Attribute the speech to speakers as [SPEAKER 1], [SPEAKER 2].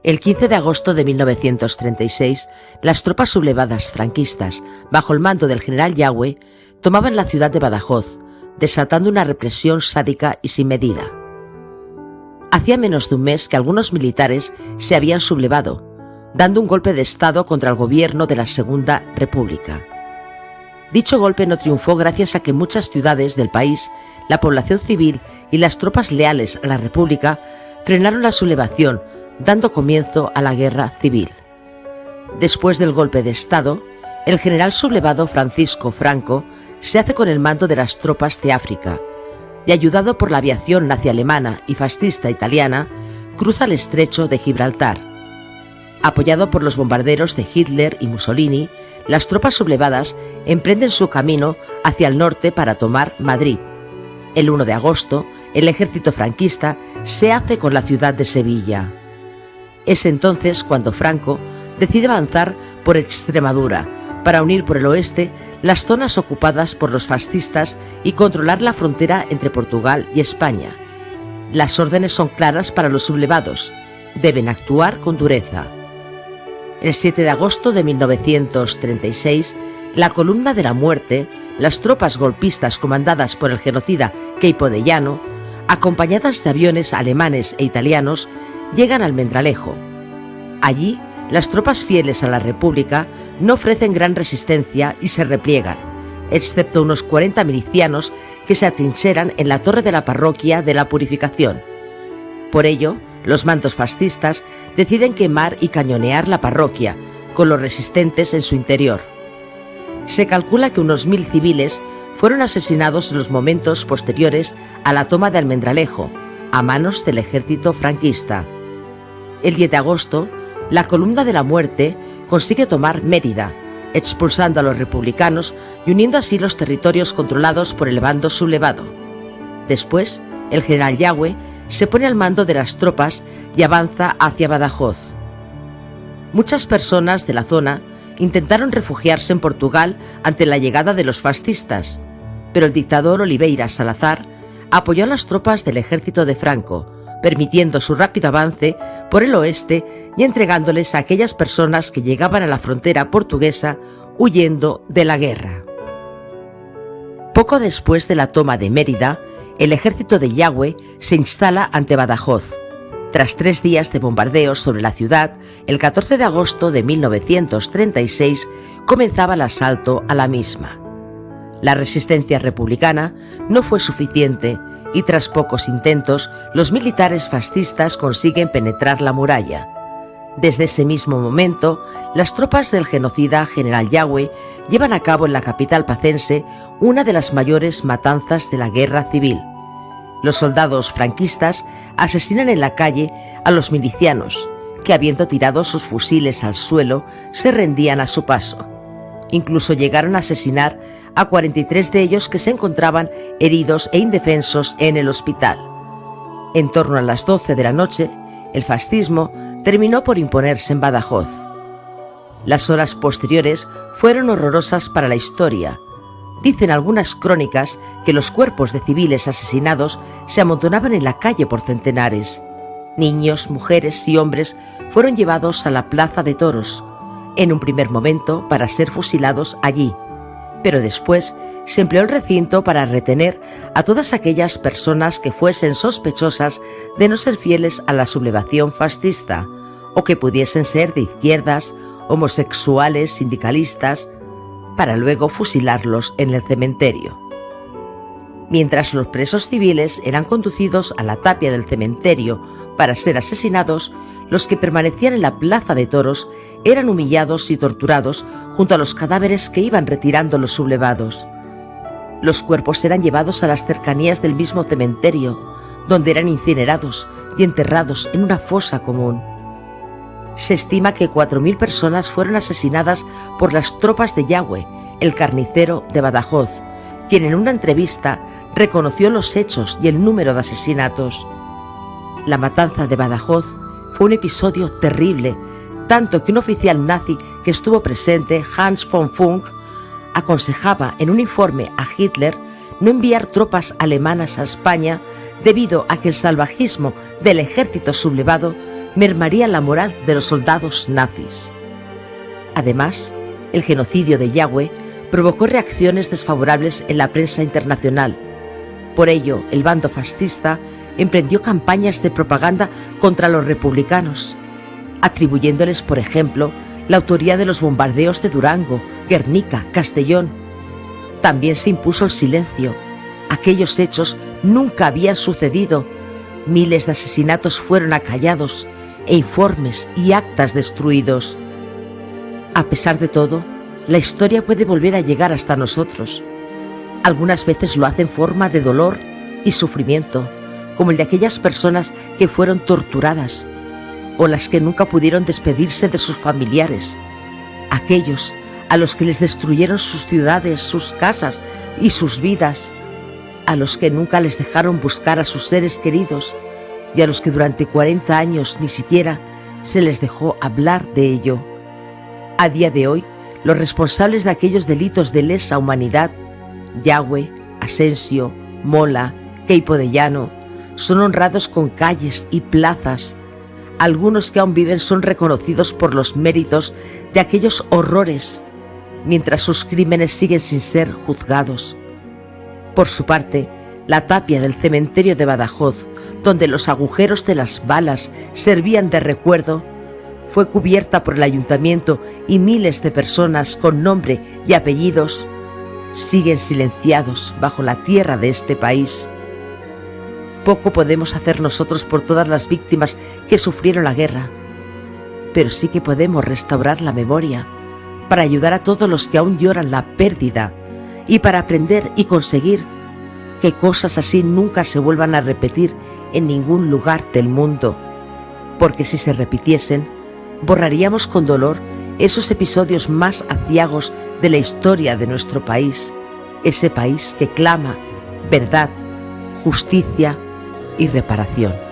[SPEAKER 1] El 15 de agosto de 1936, las tropas sublevadas franquistas, bajo el mando del general Yagüe, tomaban la ciudad de Badajoz, desatando una represión sádica y sin medida. Hacía menos de un mes que algunos militares se habían sublevado, dando un golpe de Estado contra el gobierno de la Segunda República. Dicho golpe no triunfó gracias a que en muchas ciudades del país la población civil y las tropas leales a la República frenaron la sublevación, dando comienzo a la guerra civil. Después del golpe de Estado, el general sublevado Francisco Franco se hace con el mando de las tropas de África y, ayudado por la aviación nazi-alemana y fascista italiana, cruza el estrecho de Gibraltar. Apoyado por los bombarderos de Hitler y Mussolini, las tropas sublevadas emprenden su camino hacia el norte para tomar Madrid. El 1 de agosto, el ejército franquista se hace con la ciudad de Sevilla. Es entonces cuando Franco decide avanzar por Extremadura para unir por el oeste las zonas ocupadas por los fascistas y controlar la frontera entre Portugal y España. Las órdenes son claras para los sublevados: deben actuar con dureza. El 7 de agosto de 1936, la Columna de la Muerte, las tropas golpistas comandadas por el genocida Queipo de Llano, acompañadas de aviones alemanes e italianos, llegan a Almendralejo. Allí, las tropas fieles a la República no ofrecen gran resistencia y se repliegan, excepto unos 40 milicianos que se atrincheran en la torre de la parroquia de la Purificación. Por ello, los mandos fascistas deciden quemar y cañonear la parroquia, con los resistentes en su interior. Se calcula que unos 1000 civiles fueron asesinados en los momentos posteriores a la toma de Almendralejo, a manos del ejército franquista. El 10 de agosto, la Columna de la Muerte consigue tomar Mérida, expulsando a los republicanos y uniendo así los territorios controlados por el bando sublevado. Después, el general Yagüe se pone al mando de las tropas y avanza hacia Badajoz. Muchas personas de la zona intentaron refugiarse en Portugal ante la llegada de los fascistas, pero el dictador Oliveira Salazar apoyó a las tropas del ejército de Franco, permitiendo su rápido avance por el oeste y entregándoles a aquellas personas que llegaban a la frontera portuguesa huyendo de la guerra. Poco después de la toma de Mérida, el ejército de Yagüe se instala ante Badajoz. Tras 3 días de bombardeos sobre la ciudad, el 14 de agosto de 1936 comenzaba el asalto a la misma. La resistencia republicana no fue suficiente y tras pocos intentos, los militares fascistas consiguen penetrar la muralla. Desde ese mismo momento, las tropas del genocida general Yagüe llevan a cabo en la capital pacense una de las mayores matanzas de la guerra civil. Los soldados franquistas asesinan en la calle a los milicianos, que habiendo tirado sus fusiles al suelo, se rendían a su paso. Incluso llegaron a asesinar a 43 de ellos que se encontraban heridos e indefensos en el hospital. En torno a las 12 de la noche, el fascismo terminó por imponerse en Badajoz. Las horas posteriores fueron horrorosas para la historia. Dicen algunas crónicas que los cuerpos de civiles asesinados se amontonaban en la calle por centenares. Niños, mujeres y hombres fueron llevados a la Plaza de Toros, en un primer momento para ser fusilados allí, pero después se empleó el recinto para retener a todas aquellas personas que fuesen sospechosas de no ser fieles a la sublevación fascista o que pudiesen ser de izquierdas, homosexuales, sindicalistas, para luego fusilarlos en el cementerio. Mientras los presos civiles eran conducidos a la tapia del cementerio para ser asesinados, los que permanecían en la Plaza de Toros eran humillados y torturados junto a los cadáveres que iban retirando los sublevados. Los cuerpos eran llevados a las cercanías del mismo cementerio, donde eran incinerados y enterrados en una fosa común. Se estima que 4000 personas fueron asesinadas por las tropas de Yagüe, el carnicero de Badajoz, quien en una entrevista reconoció los hechos y el número de asesinatos. La matanza de Badajoz fue un episodio terrible, tanto que un oficial nazi que estuvo presente, Hans von Funk, aconsejaba en un informe a Hitler no enviar tropas alemanas a España debido a que el salvajismo del ejército sublevado mermaría la moral de los soldados nazis. Además, el genocidio de Yahweh provocó reacciones desfavorables en la prensa internacional. Por ello, el bando fascista emprendió campañas de propaganda contra los republicanos, atribuyéndoles, por ejemplo, la autoría de los bombardeos de Durango, Guernica, Castellón. También se impuso el silencio. Aquellos hechos nunca habían sucedido. Miles de asesinatos fueron acallados e informes y actas destruidos. A pesar de todo, la historia puede volver a llegar hasta nosotros. Algunas veces lo hace en forma de dolor y sufrimiento, como el de aquellas personas que fueron torturadas, o las que nunca pudieron despedirse de sus familiares, aquellos a los que les destruyeron sus ciudades, sus casas y sus vidas, a los que nunca les dejaron buscar a sus seres queridos y a los que durante 40 años ni siquiera se les dejó hablar de ello. A día de hoy, los responsables de aquellos delitos de lesa humanidad, Yahweh, Asensio, Mola, Queipo de Llano, son honrados con calles y plazas. Algunos que aún viven son reconocidos por los méritos de aquellos horrores, mientras sus crímenes siguen sin ser juzgados. Por su parte, la tapia del cementerio de Badajoz, donde los agujeros de las balas servían de recuerdo, fue cubierta por el ayuntamiento y miles de personas con nombre y apellidos siguen silenciados bajo la tierra de este país. Poco podemos hacer nosotros por todas las víctimas que sufrieron la guerra, pero sí que podemos restaurar la memoria para ayudar a todos los que aún lloran la pérdida y para aprender y conseguir que cosas así nunca se vuelvan a repetir en ningún lugar del mundo, porque si se repitiesen, borraríamos con dolor esos episodios más aciagos de la historia de nuestro país, ese país que clama verdad, justicia y reparación.